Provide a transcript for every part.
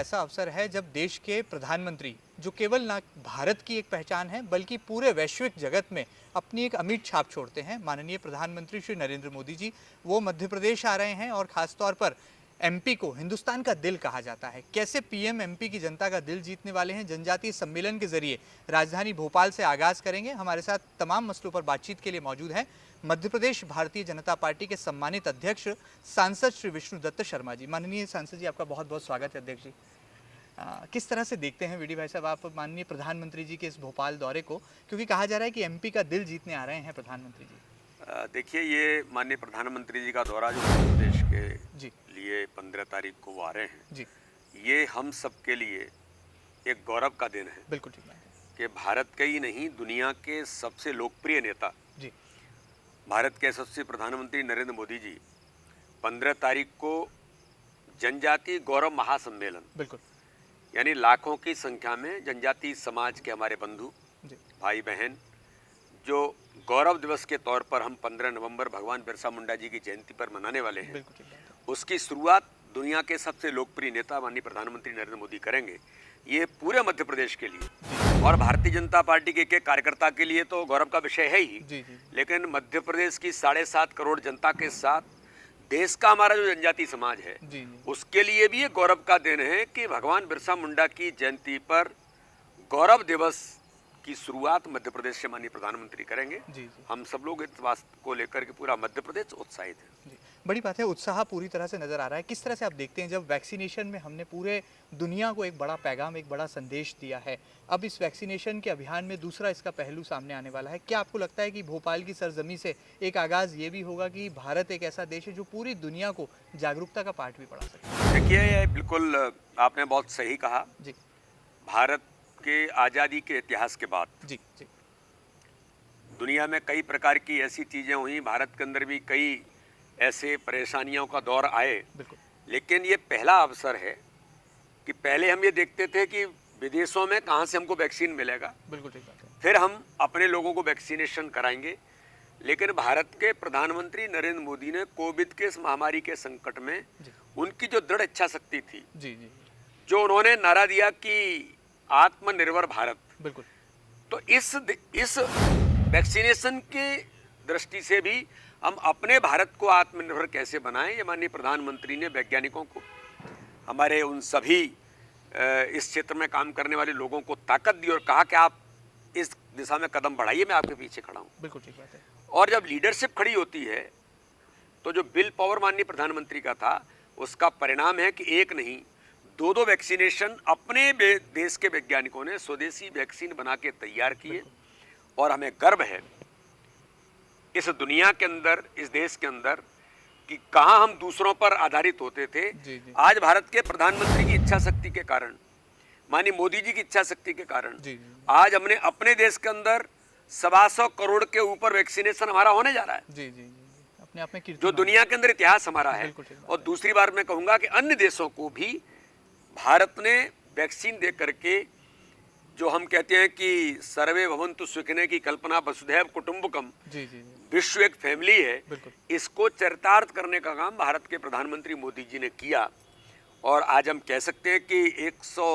ऐसा अवसर है जब देश के प्रधानमंत्री, जो केवल ना भारत की एक पहचान है बल्कि पूरे वैश्विक जगत में अपनी एक अमिट छाप छोड़ते हैं, माननीय प्रधानमंत्री श्री नरेंद्र मोदी जी, वो मध्य प्रदेश आ रहे हैं और खासतौर पर एमपी को हिंदुस्तान का दिल कहा जाता है। कैसे पीएम एमपी की जनता का दिल जीतने वाले हैं, जनजातीय सम्मेलन के जरिए राजधानी भोपाल से आगाज करेंगे। हमारे साथ तमाम मसलों पर बातचीत के लिए मौजूद हैं मध्य प्रदेश भारतीय जनता पार्टी के सम्मानित अध्यक्ष सांसद श्री विष्णुदत्त शर्मा जी। माननीय सांसद जी, आपका बहुत बहुत स्वागत है। अध्यक्ष जी, किस तरह से देखते हैं वीडी भाई साहब आप माननीय प्रधानमंत्री जी के इस भोपाल दौरे को, क्योंकि कहा जा रहा है कि एमपी का दिल जीतने आ रहे हैं प्रधानमंत्री जी? देखिए, ये माननीय प्रधानमंत्री जी का दौरा जो मध्य प्रदेश के जी लिए 15 तारीख को वो आ रहे हैं, जी, ये हम सब के लिए एक गौरव का दिन है बिल्कुल ठीक बात है कि भारत के ही नहीं, दुनिया के सबसे लोकप्रिय नेता, जी। भारत के यशस्वी प्रधानमंत्री नरेंद्र मोदी जी 15 तारीख को जनजातीय गौरव महासम्मेलन, बिल्कुल यानी लाखों की संख्या में जनजातीय समाज के हमारे बंधु जी, भाई बहन, जो गौरव दिवस के तौर पर हम 15 नवंबर भगवान बिरसा मुंडा जी की जयंती पर मनाने वाले हैं, बिल्कुल ठीक बात है। उसकी शुरुआत दुनिया के सबसे लोकप्रिय नेता माननीय प्रधानमंत्री नरेंद्र मोदी करेंगे। ये पूरे मध्य प्रदेश के लिए और भारतीय जनता पार्टी के एक कार्यकर्ता के लिए तो गौरव का विषय है ही, जी जी लेकिन मध्य प्रदेश की 7.5 करोड़ जनता के साथ देश का हमारा जो जनजातीय समाज है, जी जी, उसके लिए भी ये गौरव का दिन है कि भगवान बिरसा मुंडा की जयंती पर गौरव दिवस की शुरुआत मध्य प्रदेश से माननीय प्रधानमंत्री करेंगे। जी जी हम सब लोग इस बात को लेकर के पूरा मध्य प्रदेश उत्साहित है। जी, बड़ी बात है। उत्साह पूरी तरह से नजर आ रहा है। किस तरह से आप देखते हैं, जब वैक्सीनेशन में हमने पूरे दुनिया को एक बड़ा पैगाम, एक बड़ा संदेश दिया है, अब इस वैक्सीनेशन के अभियान में दूसरा इसका पहलू सामने आने वाला है। क्या आपको लगता है कि भोपाल की सरजमी से एक आगाज ये भी होगा कि भारत एक ऐसा देश है जो पूरी दुनिया को जागरूकता का पाठ भी पढ़ा सकता है? देखिए, ये बिल्कुल आपने बहुत सही कहा। जी भारत के आज़ादी के इतिहास के बाद जी जी, दुनिया में कई प्रकार की ऐसी चीज़ें हुई, भारत के अंदर भी कई ऐसे परेशानियों का दौर आए, बिल्कुल लेकिन ये पहला अवसर है कि पहले हम ये देखते थे कि विदेशों में कहाँ से हमको वैक्सीन मिलेगा, बिल्कुल ठीक बात है। फिर हम अपने लोगों को वैक्सीनेशन कराएंगे। लेकिन भारत के प्रधानमंत्री नरेंद्र मोदी ने कोविड के इस महामारी के संकट में जी उनकी जो दृढ़ इच्छा शक्ति थी, जी जी, जो उन्होंने नारा दिया कि आत्मनिर्भर भारत, बिल्कुल तो इस वैक्सीनेशन के दृष्टि से भी हम अपने भारत को आत्मनिर्भर कैसे बनाएं, ये माननीय प्रधानमंत्री ने वैज्ञानिकों को, हमारे उन सभी इस क्षेत्र में काम करने वाले लोगों को ताकत दी और कहा कि आप इस दिशा में कदम बढ़ाइए, मैं आपके पीछे खड़ा हूँ। बिल्कुल ठीक बात है। और जब लीडरशिप खड़ी होती है तो जो विल पावर माननीय प्रधानमंत्री का था, उसका परिणाम है कि एक नहीं, दो वैक्सीनेशन अपने देश के वैज्ञानिकों ने स्वदेशी वैक्सीन बना के तैयार किए। और हमें गर्व है इस दुनिया के अंदर, इस देश के अंदर, कि कहाँ हम दूसरों पर आधारित होते थे, जी जी, आज भारत के प्रधानमंत्री की इच्छा शक्ति के कारण, माननीय मोदी जी की इच्छा शक्ति के कारण, जी जी, आज हमने अपने देश के अंदर 125 करोड़ के ऊपर वैक्सीनेशन हमारा होने जा रहा है, जी जी, अपने आप में जो कीर्ति दुनिया के अंदर इतिहास हमारा है। बिल्कुल ठीक बात और दूसरी बार मैं कहूँगा कि अन्य देशों को भी भारत ने वैक्सीन दे करके, जो हम कहते हैं कि सर्वे भवन्तु सुखिनः की कल्पना, वसुधैव कुटुंबकम, जी जी जी, विश्व एक फैमिली है, बिल्कुल इसको चरितार्थ करने का काम भारत के प्रधानमंत्री मोदी जी ने किया। और आज हम कह सकते हैं कि 100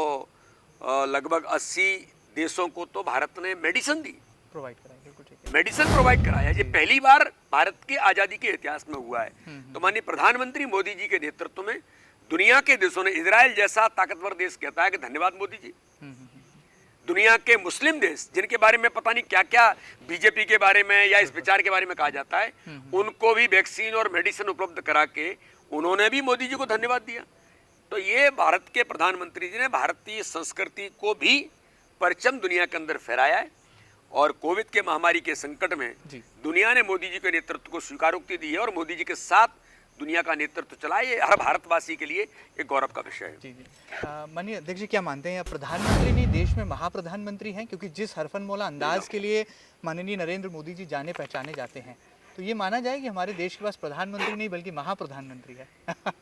लगभग 80 देशों को तो भारत ने मेडिसिन दी, प्रोवाइड कराएं, बिल्कुल ठीक है। मेडिसिन प्रोवाइड कराया। ये पहली बार भारत के आज़ादी के इतिहास में हुआ है। तो माननीय प्रधानमंत्री मोदी जी के नेतृत्व में दुनिया के देशों ने, इजराइल जैसा ताकतवर देश कहता है कि धन्यवाद मोदी जी। दुनिया के मुस्लिम देश, जिनके बारे में पता नहीं क्या क्या बीजेपी के बारे में या इस विचार के बारे में कहा जाता है, उनको भी वैक्सीन और मेडिसिन उपलब्ध करा के उन्होंने भी मोदी जी को धन्यवाद दिया। तो ये भारत के प्रधानमंत्री जी ने भारतीय संस्कृति को भी परचम दुनिया के अंदर फहराया है। और कोविड के महामारी के संकट में जी, दुनिया ने मोदी जी के नेतृत्व को स्वीकारोक्ति दी है और मोदी जी के साथ दुनिया का नेतृत्व चला। ये हर भारतवासी के लिए एक गौरव का विषय है। जी जी, माननीय अध्यक्ष जी, क्या मानते हैं, प्रधानमंत्री नहीं देश में महाप्रधानमंत्री हैं? क्योंकि जिस हरफनमौला अंदाज के लिए माननीय नरेंद्र मोदी जी जाने पहचाने जाते हैं, तो ये माना जाए कि हमारे देश के पास प्रधानमंत्री नहीं बल्कि महाप्रधानमंत्री है।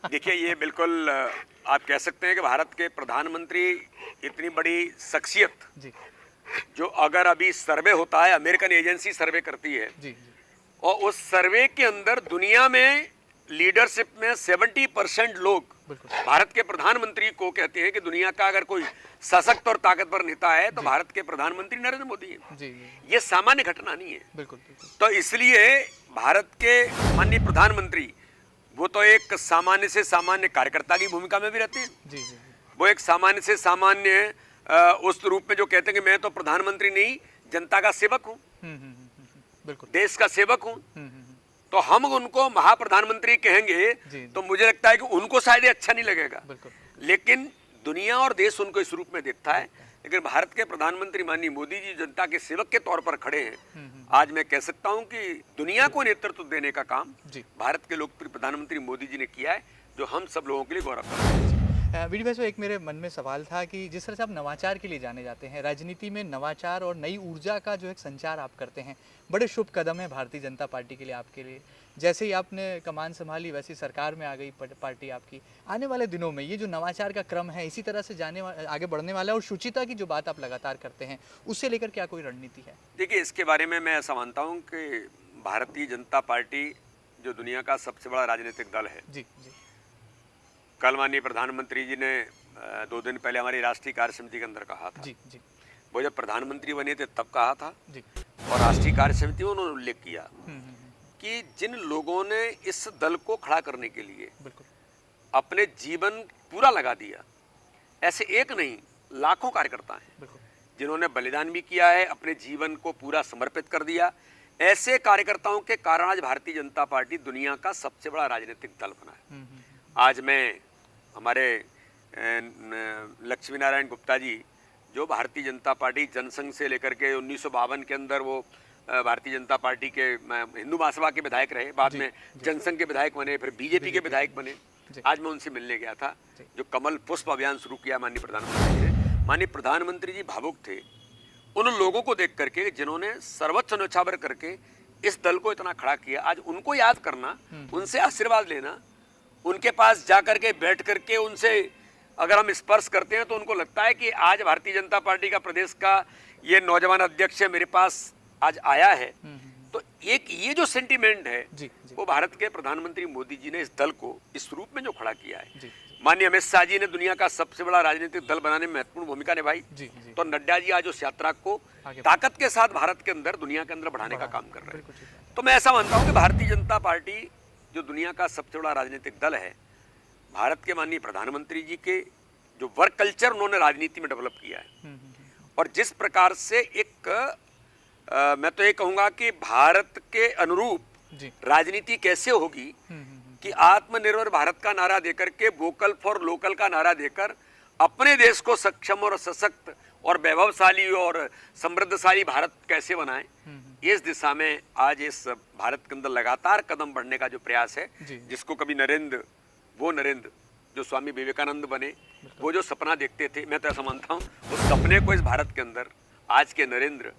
देखिए, ये बिल्कुल आप कह सकते हैं कि भारत के प्रधानमंत्री इतनी बड़ी शख्सियत, जी जो अगर अभी सर्वे होता है, अमेरिकन एजेंसी सर्वे करती है, जी जी, और उस सर्वे के अंदर दुनिया में लीडरशिप में 70% लोग बिल्कुल। भारत के प्रधानमंत्री को कहते हैं कि दुनिया का अगर कोई सशक्त और ताकतवर नेता है तो भारत के प्रधानमंत्री नरेंद्र मोदी है। जी जी ये सामान्य घटना नहीं है। बिल्कुल बिल्कुल। तो इसलिए भारत के माननीय प्रधानमंत्री वो तो एक सामान्य से सामान्य कार्यकर्ता की भूमिका में भी रहते हैं। जी जी जी वो एक सामान्य से सामान्य उस रूप में जो कहते हैं कि मैं तो प्रधानमंत्री नहीं, जनता का सेवक हूँ, बिल्कुल। देश का सेवक हूँ। हम्म। तो हम उनको महाप्रधानमंत्री कहेंगे जी। तो मुझे लगता है कि उनको शायद अच्छा नहीं लगेगा, बिल्कुल। लेकिन दुनिया और देश उनको इस रूप में देखता है। लेकिन भारत के प्रधानमंत्री माननीय मोदी जी जनता के सेवक के तौर पर खड़े हैं। आज मैं कह सकता हूं कि दुनिया को नेतृत्व देने का काम जी। भारत के लोकप्रिय प्रधानमंत्री मोदी जी ने किया है, जो हम सब लोगों के लिए गौरव का विषय है। वीडी भाई, एक मेरे मन में सवाल था कि जिस तरह से आप नवाचार के लिए जाने जाते हैं, राजनीति में नवाचार और नई ऊर्जा का जो एक संचार आप करते हैं, बड़े शुभ कदम है भारतीय जनता पार्टी के लिए, आपके लिए। जैसे ही आपने कमान संभाली वैसी सरकार में आ गई पार्टी आपकी। आने वाले दिनों में ये जो नवाचार का क्रम है इसी तरह से आगे बढ़ने वाला है, और शुचिता की जो बात आप लगातार करते हैं उससे लेकर क्या कोई रणनीति है? देखिए, इसके बारे में मैं ऐसा मानता हूँ कि भारतीय जनता पार्टी जो दुनिया का सबसे बड़ा राजनीतिक दल है। जी जी। कल माननीय प्रधानमंत्री जी ने 2 दिन पहले हमारी राष्ट्रीय कार्य समिति के अंदर कहा था। जी जी। वो जब प्रधानमंत्री बने थे तब कहा था जी। और राष्ट्रीय कार्य समिति में उन्होंने उल्लेख किया कि जिन लोगों ने इस दल को खड़ा करने के लिए बिल्कुल अपने जीवन पूरा लगा दिया, ऐसे एक नहीं लाखों कार्यकर्ता हैं बिल्कुल। जिन्होंने बलिदान भी किया है, अपने जीवन को पूरा समर्पित कर दिया। ऐसे कार्यकर्ताओं के कारण आज भारतीय जनता पार्टी दुनिया का सबसे बड़ा राजनीतिक दल बना है। आज मैं हमारे लक्ष्मी नारायण गुप्ता जी, जो भारतीय जनता पार्टी जनसंघ से लेकर के 1952 के अंदर वो भारतीय जनता पार्टी के हिंदू महासभा के विधायक रहे, बाद में जनसंघ के विधायक बने, फिर बीजेपी के विधायक बने। आज मैं उनसे मिलने गया था, जो कमल पुष्प अभियान शुरू किया माननीय प्रधानमंत्री ने। माननीय प्रधानमंत्री जी भावुक थे उन लोगों को देख करके जिन्होंने सर्वोच्च न्यौछावर करके इस दल को इतना खड़ा किया। आज उनको याद करना, उनसे आशीर्वाद लेना, उनके पास जा करके बैठ करके उनसे अगर हम स्पर्श करते हैं तो उनको लगता है कि आज भारतीय जनता पार्टी का प्रदेश का ये नौजवान अध्यक्ष मेरे पास आज आया है। तो एक ये जो सेंटीमेंट है जी, जी। वो भारत के प्रधानमंत्री मोदी जी ने इस दल को इस रूप में जो खड़ा किया है। जी। माननीय अमित शाह जी ने दुनिया का सबसे बड़ा राजनीतिक दल बनाने में महत्वपूर्ण भूमिका निभाई। जी, जी। तो नड्डा जी आज उस यात्रा को आगे ताकत के साथ भारत के अंदर, दुनिया के अंदर बढ़ाने का काम कर रहे बिल्कुल ठीक हैं। तो मैं ऐसा मानता हूं कि भारतीय जनता पार्टी जो दुनिया का सबसे बड़ा राजनीतिक दल है, भारत के माननीय प्रधानमंत्री जी के जो वर्क कल्चर उन्होंने राजनीति में डेवलप किया है, और जिस प्रकार से एक मैं तो ये कहूंगा कि भारत के अनुरूप जी। राजनीति कैसे होगी कि आत्मनिर्भर भारत का नारा देकर के, वोकल फॉर लोकल का नारा देकर अपने देश को सक्षम और सशक्त और वैभवशाली और समृद्धशाली भारत कैसे बनाएं, इस दिशा में आज इस भारत के अंदर लगातार कदम बढ़ने का जो प्रयास है, जिसको कभी नरेंद्र जो स्वामी विवेकानंद बने, वो जो सपना देखते थे, मैं तो ऐसा मानता हूँ उस सपने को इस भारत के अंदर आज के नरेंद्र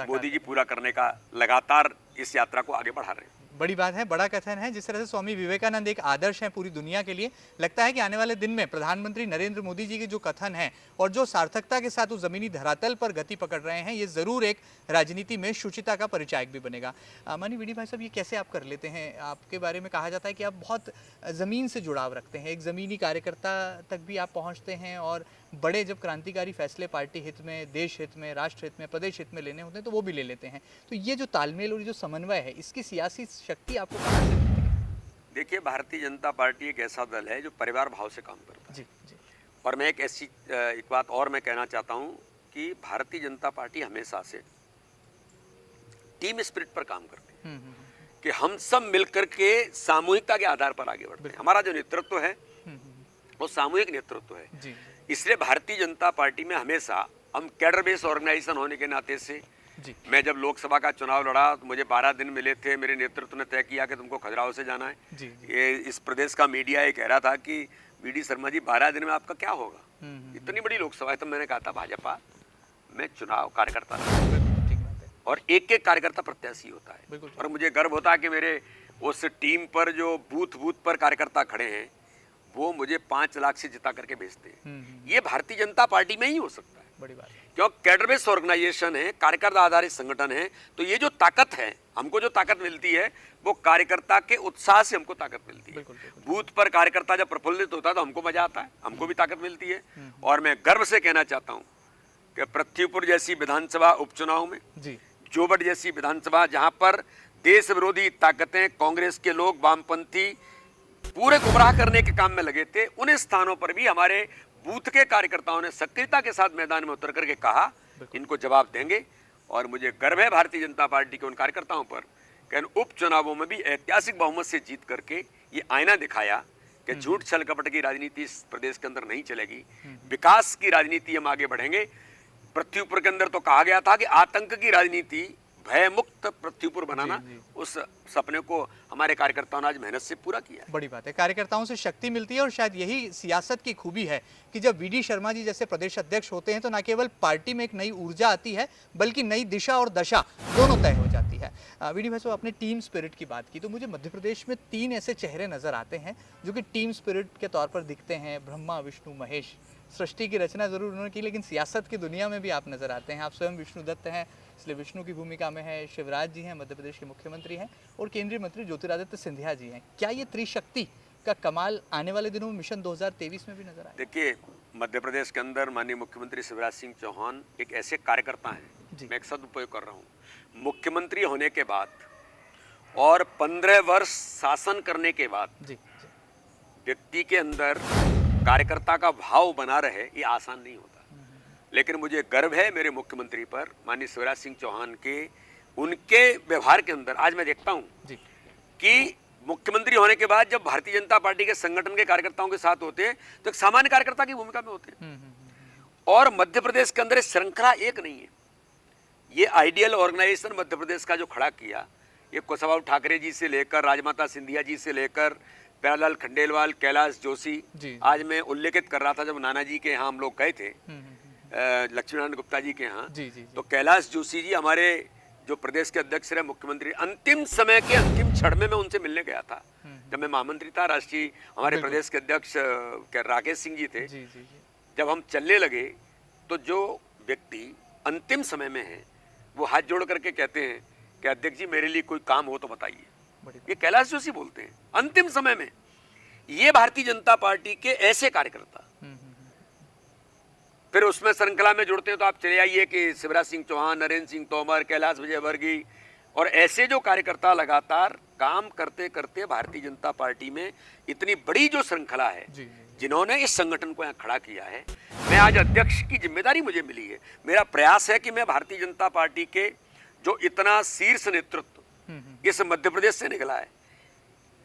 मोदी जी पूरा करने का लगातार इस यात्रा को आगे बढ़ा रहे हैं। बड़ी बात है, बड़ा कथन है। जिस तरह से स्वामी विवेकानंद एक आदर्श है पूरी दुनिया के लिए, लगता है कि आने वाले दिन में प्रधानमंत्री नरेंद्र मोदी जी के जो कथन हैं और जो सार्थकता के साथ वो जमीनी धरातल पर गति पकड़ रहे हैं, ये जरूर एक राजनीति में शुचिता का परिचायक भी बनेगा। माननीय वीडी भाई साहब, ये कैसे आप कर लेते हैं? आपके बारे में कहा जाता है कि आप बहुत ज़मीन से जुड़ाव रखते हैं, एक ज़मीनी कार्यकर्ता तक भी आप पहुँचते हैं, और बड़े जब क्रांतिकारी फैसले पार्टी हित में, देश हित में, राष्ट्र हित में, प्रदेश हित में लेने होते हैं तो वो भी ले लेते हैं। तो ये जो तालमेल और जो समन्वय है, इसकी सियासी शक्ति आपको कहाँ से मिलती है? देखिए, भारतीय जनता पार्टी एक ऐसा दल है जो परिवार भाव से काम करता है। जी जी। और मैं एक बात और मैं कहना चाहता हूँ कि भारतीय जनता पार्टी हमेशा से टीम स्पिरिट पर काम करती है, कि हम सब मिलकर के सामूहिकता के आधार पर आगे बढ़ते हैं। हमारा जो नेतृत्व है वो सामूहिक नेतृत्व है। जी। इसलिए भारतीय जनता पार्टी में हमेशा हम कैडर बेस ऑर्गेनाइजेशन होने के नाते से, मैं जब लोकसभा का चुनाव लड़ा तो मुझे 12 दिन मिले थे। मेरे नेतृत्व ने तय किया कि तुमको खजुराहो से जाना है। जी। ये इस प्रदेश का मीडिया ये कह रहा था कि वीडी शर्मा जी 12 दिन में आपका क्या होगा, इतनी बड़ी लोकसभा है। तो मैंने कहा था भाजपा में चुनाव कार्यकर्ता और एक एक कार्यकर्ता प्रत्याशी होता है, और मुझे गर्व होता है कि मेरे उस टीम पर जो बूथ पर कार्यकर्ता खड़े हैं वो मुझे 5 लाख से जिता करके भेजते हैं। ये भारतीय जनता पार्टी में ही हो सकता है। बड़ी बात है। क्योंकि कैडर बेस्ड ऑर्गेनाइजेशन है, कार्यकर्ता आधारित संगठन है, तो ये जो ताकत है, हमको जो ताकत मिलती है वो कार्यकर्ता के उत्साह से हमको ताकत मिलती है। बिल्कुल, बिल्कुल। बूथ पर कार्यकर्ता जब प्रफुल्लित होता है तो हमको मजा आता है, हमको भी ताकत मिलती है। और मैं गर्व से कहना चाहता हूँ कि पृथ्वीपुर जैसी विधानसभा उपचुनाव में, जी जोबट जैसी विधानसभा जहां पर देश विरोधी ताकतें, कांग्रेस के लोग, वामपंथी पूरे गुमराह करने के काम में लगे थे, उन स्थानों पर भी हमारे बूथ के कार्यकर्ताओं ने सक्रियता के साथ मैदान में उतर करके कहा इनको जवाब देंगे। और मुझे गर्व है भारतीय जनता पार्टी के उन कार्यकर्ताओं पर कि इन उपचुनावों में भी ऐतिहासिक बहुमत से जीत करके ये आईना दिखाया कि झूठ छल कपट की राजनीति इस प्रदेश के अंदर नहीं चलेगी, विकास की राजनीति हम आगे बढ़ेंगे। पृथ्वीपुर के अंदर तो कहा गया था कि आतंक की राजनीति, भय मुक्त पृथ्वीपुर बनाना, उस सपने को हमारे कार्यकर्ताओं ने आज मेहनत से पूरा किया। बड़ी बात है, कार्यकर्ताओं से शक्ति मिलती है और शायद यही सियासत की खूबी है कि जब वीडी शर्मा जी जैसे प्रदेश अध्यक्ष होते हैं तो न केवल पार्टी में एक नई ऊर्जा आती है बल्कि नई दिशा और दशा दोनों तय हो जाती है। वीडी भाई, आपने टीम स्पिरिट की बात की तो मुझे मध्य प्रदेश में 3 ऐसे चेहरे नजर आते हैं जो कि टीम स्पिरिट के तौर पर दिखते हैं। ब्रह्मा, विष्णु, महेश। सृष्टि की रचना जरूर उन्होंने की, लेकिन सियासत की दुनिया में भी आप नजर आते हैं। आप स्वयं विष्णुदत्त हैं, इसलिए विष्णु की भूमिका में है। शिवराज जी हैं, मध्य प्रदेश के मुख्यमंत्री हैं, और केंद्रीय मंत्री ज्योतिरादित्य सिंधिया जी हैं। क्या ये त्रिशक्ति का कमाल आने वाले दिनों में मिशन 2023 में भी नजर आए? देखिए, मध्य प्रदेश के अंदर माननीय मुख्यमंत्री शिवराज सिंह चौहान एक ऐसे कार्यकर्ता हैं, मैं एक शब्द उपयोग कर रहा हूँ, मुख्यमंत्री होने के बाद और 15 वर्ष शासन करने के बाद व्यक्ति के अंदर कार्यकर्ता का भाव बना रहे, ये आसान नहीं होता। लेकिन मुझे गर्व है मेरे मुख्यमंत्री पर, माननीय शिवराज सिंह चौहान के, उनके व्यवहार के अंदर। आज मैं देखता हूं कि मुख्यमंत्री होने के बाद जब भारतीय जनता पार्टी के संगठन के कार्यकर्ताओं के साथ होते हैं तो एक सामान्य कार्यकर्ता की भूमिका में होते हैं। और मध्य प्रदेश के अंदर श्रृंखला एक नहीं है। ये आइडियल ऑर्गेनाइजेशन मध्य प्रदेश का जो खड़ा किया, ये कुशवाहा ठाकरे जी से लेकर राजमाता सिंधिया जी से लेकर प्यारेलाल खंडेलवाल, कैलाश जोशी। आज मैं उल्लेखित कर रहा था जब नाना जी के यहाँ हम लोग गए थे, लक्ष्मीनारायण गुप्ता जी के यहाँ, तो कैलाश जोशी जी हमारे जो प्रदेश के अध्यक्ष रहे, मुख्यमंत्री, अंतिम समय के अंतिम क्षण में मैं उनसे मिलने गया था। जब मैं महामंत्री था राष्ट्रीय, हमारे प्रदेश के अध्यक्ष राकेश सिंह जी थे। जब हम चलने लगे तो जो व्यक्ति अंतिम समय में है वो हाथ जोड़ करके कहते हैं कि अध्यक्ष जी मेरे लिए कोई काम हो तो बताइए। ये कैलाश जोशी बोलते हैं अंतिम समय में। ये भारतीय जनता पार्टी के ऐसे कार्यकर्ता फिर उसमें श्रृंखला में जुड़ते हैं तो आप चले आइए कि शिवराज सिंह चौहान, नरेंद्र सिंह तोमर, कैलाश विजयवर्गीय और ऐसे जो कार्यकर्ता लगातार काम करते करते भारतीय जनता पार्टी में इतनी बड़ी जो श्रृंखला है, जिन्होंने इस संगठन को यहाँ खड़ा किया है। मैं आज अध्यक्ष की जिम्मेदारी मुझे मिली है। मेरा प्रयास है कि मैं भारतीय जनता पार्टी के जो इतना शीर्ष नेतृत्व इस मध्य प्रदेश से निकला है,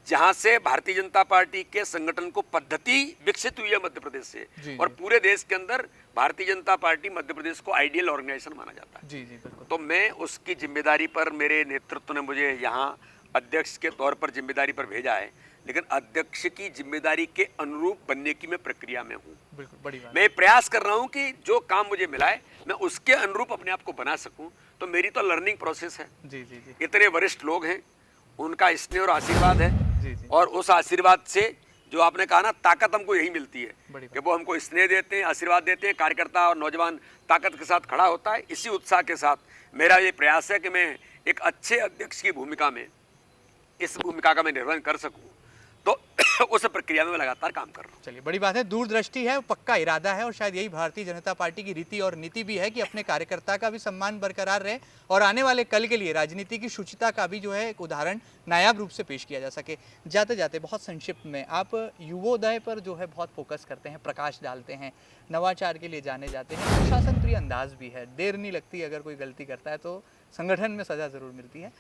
जहां से भारतीय जनता पार्टी के संगठन को पद्धति विकसित हुई है मध्य प्रदेश से, और पूरे देश के अंदर भारतीय जनता पार्टी मध्य प्रदेश को आइडियल ऑर्गेनाइजेशन माना जाता है। तो मैं उसकी जिम्मेदारी पर, मेरे नेतृत्व ने मुझे यहाँ अध्यक्ष के तौर पर जिम्मेदारी पर भेजा है, लेकिन अध्यक्ष की जिम्मेदारी के अनुरूप बनने की मैं प्रक्रिया में हूँ। मैं प्रयास कर रहा हूँ कि जो काम मुझे मिला है मैं उसके अनुरूप अपने आप को बना सकूँ। तो मेरी तो लर्निंग प्रोसेस है। इतने वरिष्ठ लोग हैं, उनका स्नेह और आशीर्वाद है, और उस आशीर्वाद से जो आपने कहा ना, ताकत हमको यही मिलती है कि वो हमको स्नेह देते हैं, आशीर्वाद देते हैं। कार्यकर्ता और नौजवान ताकत के साथ खड़ा होता है। इसी उत्साह के साथ मेरा ये प्रयास है कि मैं एक अच्छे अध्यक्ष की भूमिका में, इस भूमिका का मैं निर्वहन कर सकूं। तो उस प्रक्रिया में मैं लगातार काम कर रहा हूँ। चलिए, बड़ी बात है, दूरदृष्टि है, पक्का इरादा है, और शायद यही भारतीय जनता पार्टी की रीति और नीति भी है कि अपने कार्यकर्ता का भी सम्मान बरकरार रहे और आने वाले कल के लिए राजनीति की शुचिता का भी जो है एक उदाहरण नायाब रूप से पेश किया जा सके। जाते जाते बहुत संक्षिप्त में, आप युवोदय पर जो है बहुत फोकस करते हैं, प्रकाश डालते हैं, नवाचार के लिए जाने जाते हैं, प्रशासन प्रिय अंदाज भी है, देर नहीं लगती, अगर कोई गलती करता है तो संगठन में सजा जरूर मिलती है।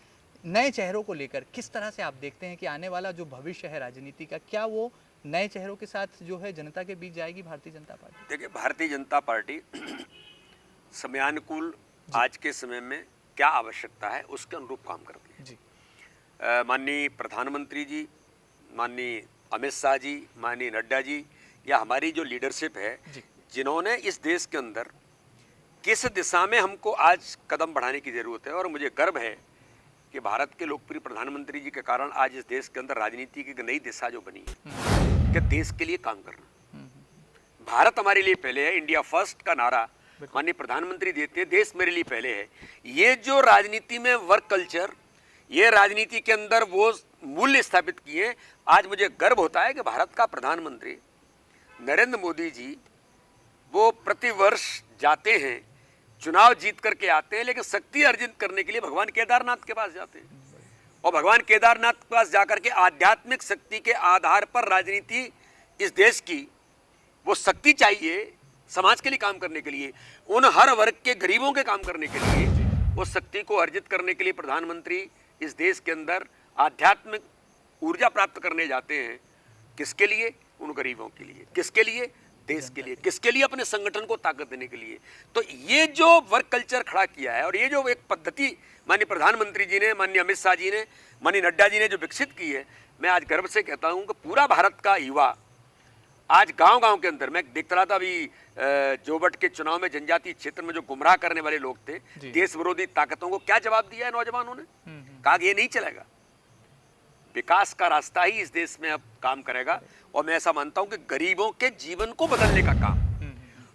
नए चेहरों को लेकर किस तरह से आप देखते हैं कि आने वाला जो भविष्य है राजनीति का, क्या वो नए चेहरों के साथ जो है जनता के बीच जाएगी भारतीय जनता पार्टी? देखिए, भारतीय जनता पार्टी समयानुकूल आज के समय में क्या आवश्यकता है उसके अनुरूप काम करती है। माननीय प्रधानमंत्री जी, माननीय अमित शाह जी, माननीय नड्डा जी, या हमारी जो लीडरशिप है, जिन्होंने इस देश के अंदर किस दिशा में हमको आज कदम बढ़ाने की जरूरत है। और मुझे गर्व है कि भारत के लोकप्रिय प्रधानमंत्री जी के कारण आज इस देश के अंदर राजनीति की एक नई दिशा जो बनी है कि देश के लिए काम करना। भारत हमारे लिए पहले है, इंडिया फर्स्ट का नारा माननीय प्रधानमंत्री देते हैं, देश मेरे लिए पहले है। ये जो राजनीति में वर्क कल्चर, ये राजनीति के अंदर वो मूल्य स्थापित किए, आज मुझे गर्व होता है कि भारत का प्रधानमंत्री नरेंद्र मोदी जी वो प्रतिवर्ष जाते हैं, चुनाव जीत करके आते हैं, लेकिन शक्ति अर्जित करने के लिए भगवान केदारनाथ के पास जाते हैं। और भगवान केदारनाथ के पास जाकर के आध्यात्मिक शक्ति के आधार पर राजनीति इस देश की वो शक्ति चाहिए समाज के लिए काम करने के लिए, उन हर वर्ग के गरीबों के काम करने के लिए, वो शक्ति को अर्जित करने के लिए प्रधानमंत्री इस देश के अंदर आध्यात्मिक ऊर्जा प्राप्त करने जाते हैं। किसके लिए? उन गरीबों के लिए। किसके लिए? देश के लिए। किसके लिए? अपने संगठन को ताकत देने के लिए। तो ये जो वर्क कल्चर खड़ा किया है और ये जो एक पद्धति माननीय प्रधानमंत्री जी ने, माननीय अमित शाह जी ने, माननीय नड्डा जी ने जो विकसित की है, मैं आज गर्व से कहता हूं कि पूरा भारत का युवा आज गांव-गांव के अंदर, मैं देखता रहा था अभी जोबट के चुनाव में जनजातीय क्षेत्र में जो गुमराह करने वाले लोग थे, देश विरोधी ताकतों को क्या जवाब दिया है नौजवानों ने? कहा कि ये नहीं चलेगा, विकास का रास्ता ही इस देश में अब काम करेगा। और मैं ऐसा मानता हूं कि गरीबों के जीवन को बदलने का काम,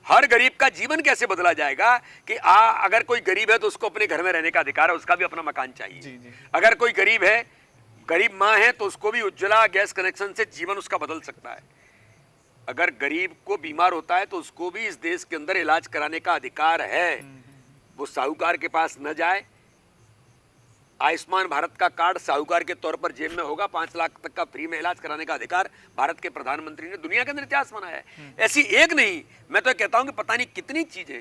हर गरीब का जीवन कैसे बदला जाएगा कि अगर कोई गरीब है तो उसको अपने घर में रहने का अधिकार है, उसका भी अपना मकान चाहिए। अगर कोई गरीब है, गरीब माँ है, तो उसको भी उज्ज्वला गैस कनेक्शन से जीवन उसका बदल सकता है। अगर गरीब को बीमार होता है तो उसको भी इस देश के अंदर इलाज कराने का अधिकार है। वो साहूकार के पास न जाए। आयुष्मान भारत का कार्ड साहूकार के तौर पर जेब में होगा, 5 लाख तक का फ्री में इलाज कराने का अधिकार भारत के प्रधानमंत्री ने दुनिया के अंदर इतिहास बनाया है। ऐसी एक नहीं, मैं तो कहता हूं कि पता नहीं कितनी चीजें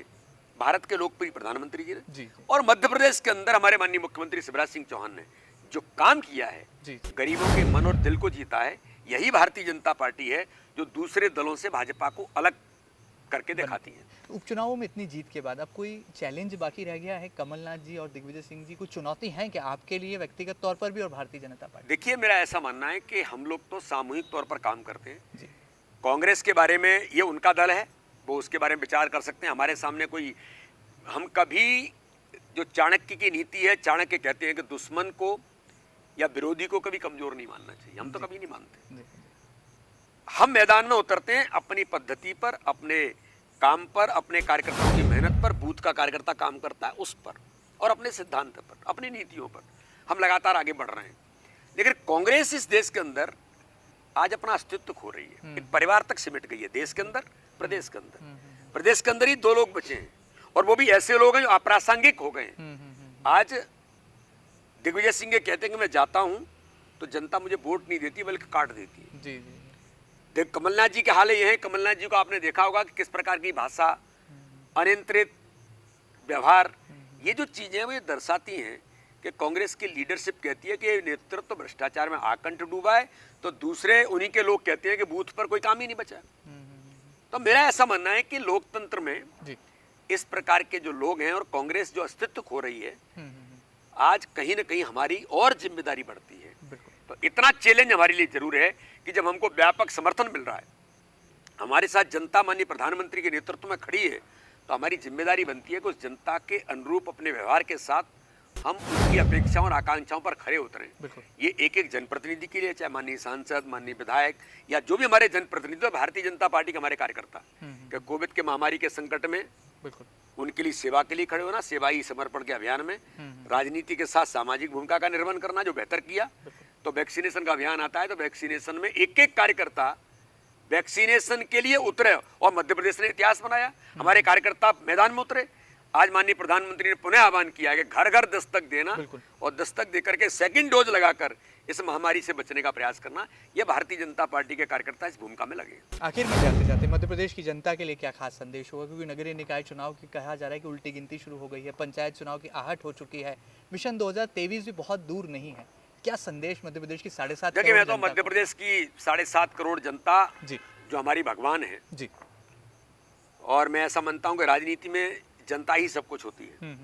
भारत के लोकप्रिय प्रधानमंत्री जी ने और मध्य प्रदेश के अंदर हमारे माननीय मुख्यमंत्री शिवराज सिंह चौहान ने जो काम किया है, गरीबों के मन और दिल को जीता है। यही भारतीय जनता पार्टी है जो दूसरे दलों से भाजपा को अलग करके दिखाती है। उपचुनावों में इतनी जीत के बाद अब कोई चैलेंज बाकी रह गया है? कमलनाथ जी और दिग्विजय सिंह जी, कुछ चुनौती है क्या आपके लिए व्यक्तिगत तौर पर भी और भारतीय जनता पार्टी? देखिए, मेरा ऐसा मानना है कि हम लोग तो सामूहिक तौर पर काम करते हैं। कांग्रेस के बारे में ये उनका दल है, वो उसके बारे में विचार कर सकते हैं। हमारे सामने कोई, हम कभी जो चाणक्य की नीति है, चाणक्य कहते हैं कि दुश्मन को या विरोधी को कभी कमजोर नहीं मानना चाहिए। हम तो कभी नहीं मानते। हम मैदान में उतरते हैं अपनी पद्धति पर, अपने काम पर, अपने कार्यकर्ताओं की मेहनत पर। बूथ का कार्यकर्ता काम करता है उस पर और अपने सिद्धांत पर, अपनी नीतियों पर हम लगातार आगे बढ़ रहे हैं। लेकिन कांग्रेस इस देश के अंदर आज अपना अस्तित्व खो रही है। एक परिवार तक सिमट गई है देश के अंदर, प्रदेश के अंदर। प्रदेश के अंदर ही 2 लोग बचे हैं और वो भी ऐसे लोग हैं जो अप्रासंगिक हो गए हैं। आज दिग्विजय सिंह के कहते हैं कि मैं जाता हूं तो जनता मुझे वोट नहीं देती बल्कि काट देती है। देख, कमलनाथ जी के हाल ये है। कमलनाथ जी को आपने देखा होगा कि किस प्रकार की भाषा, अनियंत्रित व्यवहार, ये जो चीजें हैं वो ये दर्शाती हैं कि कांग्रेस की लीडरशिप कहती है कि नेतृत्व तो भ्रष्टाचार में आकंठ डूबा है, तो दूसरे उन्हीं के लोग कहते हैं कि बूथ पर कोई काम ही नहीं बचा। तो मेरा ऐसा मानना है कि लोकतंत्र में इस प्रकार के जो लोग हैं और कांग्रेस जो अस्तित्व खो रही है, आज कहीं ना कहीं हमारी और जिम्मेदारी बढ़ती है। तो इतना चैलेंज हमारे लिए जरूर है कि जब हमको व्यापक समर्थन मिल रहा है, हमारे साथ जनता माननीय प्रधानमंत्री के नेतृत्व में खड़ी है, तो हमारी जिम्मेदारी बनती है कि उस जनता के अनुरूप अपने व्यवहार के साथ हम उनकी अपेक्षाओं और आकांक्षाओं पर खरे उतरें। ये एक एक जनप्रतिनिधि के लिए, चाहे माननीय सांसद, माननीय विधायक या जो भी हमारे जनप्रतिनिधि, भारतीय जनता पार्टी के हमारे कार्यकर्ता, कि कोविड के महामारी के संकट में उनके लिए सेवा के लिए खड़े होना, सेवा ही समर्पण के अभियान में राजनीति के साथ सामाजिक भूमिका का निर्वहन करना, जो बेहतर किया। तो वैक्सीनेशन का अभियान आता है तो वैक्सीनेशन में एक एक कार्यकर्ता वैक्सीनेशन के लिए उतरे और मध्य प्रदेश ने इतिहास बनाया। हमारे कार्यकर्ता मैदान में उतरे। आज माननीय प्रधानमंत्री ने पुनः आह्वान किया है कि घर घर दस्तक देना और दस्तक देकर के सेकंड डोज लगाकर इस महामारी से बचने का प्रयास करना। यह भारतीय जनता पार्टी के कार्यकर्ता इस भूमिका में लगे। आखिर में जाते जाते मध्य प्रदेश की जनता के लिए क्या खास संदेश होगा? क्योंकि नगरीय निकाय चुनाव की कहा जा रहा है कि उल्टी गिनती शुरू हो गई है, पंचायत चुनाव की आहट हो चुकी है, मिशन 2023 भी बहुत दूर नहीं है। क्या संदेश मध्य प्रदेश की 7.5 करोड़? देखिए, मैं तो मध्य प्रदेश की 7.5 करोड़ जनता जो हमारी भगवान है जी, और मैं ऐसा मानता हूं कि राजनीति में जनता ही सब कुछ होती है।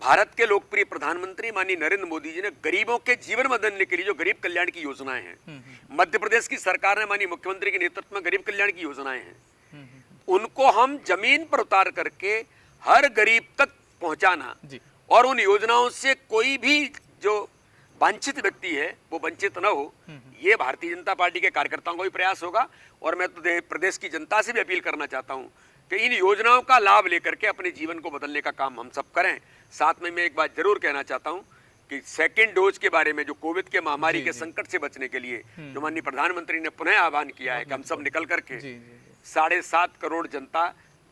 भारत के लोकप्रिय प्रधानमंत्री माननीय नरेंद्र मोदी जी ने गरीबों के जीवन बदलने के लिए जो गरीब कल्याण की योजनाएं हैं, मध्य प्रदेश की सरकार ने माननीय मुख्यमंत्री के नेतृत्व में गरीब कल्याण की योजनाएं हैं, उनको हम जमीन पर उतार करके हर गरीब तक पहुंचाना और उन योजनाओं से कोई भी जो वंचित व्यक्ति है वो वंचित न हो, ये भारतीय जनता पार्टी के कार्यकर्ताओं का भी प्रयास होगा। और मैं तो प्रदेश की जनता से भी अपील करना चाहता हूं कि इन योजनाओं का लाभ लेकर के अपने जीवन को बदलने का काम हम सब करें। साथ में मैं एक बात जरूर कहना चाहता हूं कि सेकेंड डोज के बारे में, जो कोविड के महामारी के संकट से बचने के लिए जो माननीय प्रधानमंत्री ने पुनः आह्वान किया है कि हम सब निकल करके 7.5 करोड़ जनता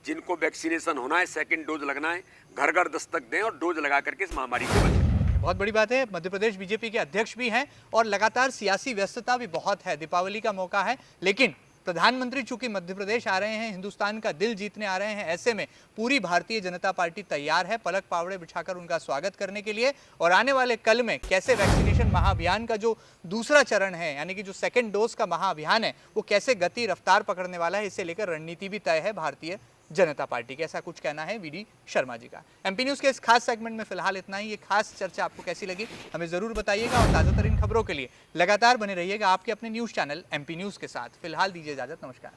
जिनको वैक्सीनेशन होना है, सेकेंड डोज लगना है, घर घर दस्तक दें और डोज लगा करके इस महामारी से बचें। बहुत बड़ी बात है। मध्य प्रदेश बीजेपी के अध्यक्ष भी हैं और लगातार सियासी व्यस्तता भी बहुत है। दीपावली का मौका है, लेकिन प्रधानमंत्री चूंकि मध्य प्रदेश आ रहे हैं, हिंदुस्तान का दिल जीतने आ रहे हैं, ऐसे में पूरी भारतीय जनता पार्टी तैयार है पलक पावड़े बिछाकर उनका स्वागत करने के लिए। और आने वाले कल में कैसे वैक्सीनेशन महाअभियान का जो दूसरा चरण है, यानी कि जो सेकेंड डोज का महाअभियान है, वो कैसे गति रफ्तार पकड़ने वाला है, इसे लेकर रणनीति भी तय है भारतीय जनता पार्टी के। ऐसा कुछ कहना है वीडी शर्मा जी का। एमपी न्यूज के इस खास सेगमेंट में फिलहाल इतना ही। ये खास चर्चा आपको कैसी लगी हमें जरूर बताइएगा और ताजा तरीन खबरों के लिए लगातार बने रहिएगा आपके अपने न्यूज चैनल एमपी न्यूज के साथ। फिलहाल दीजिए इजाजत, नमस्कार।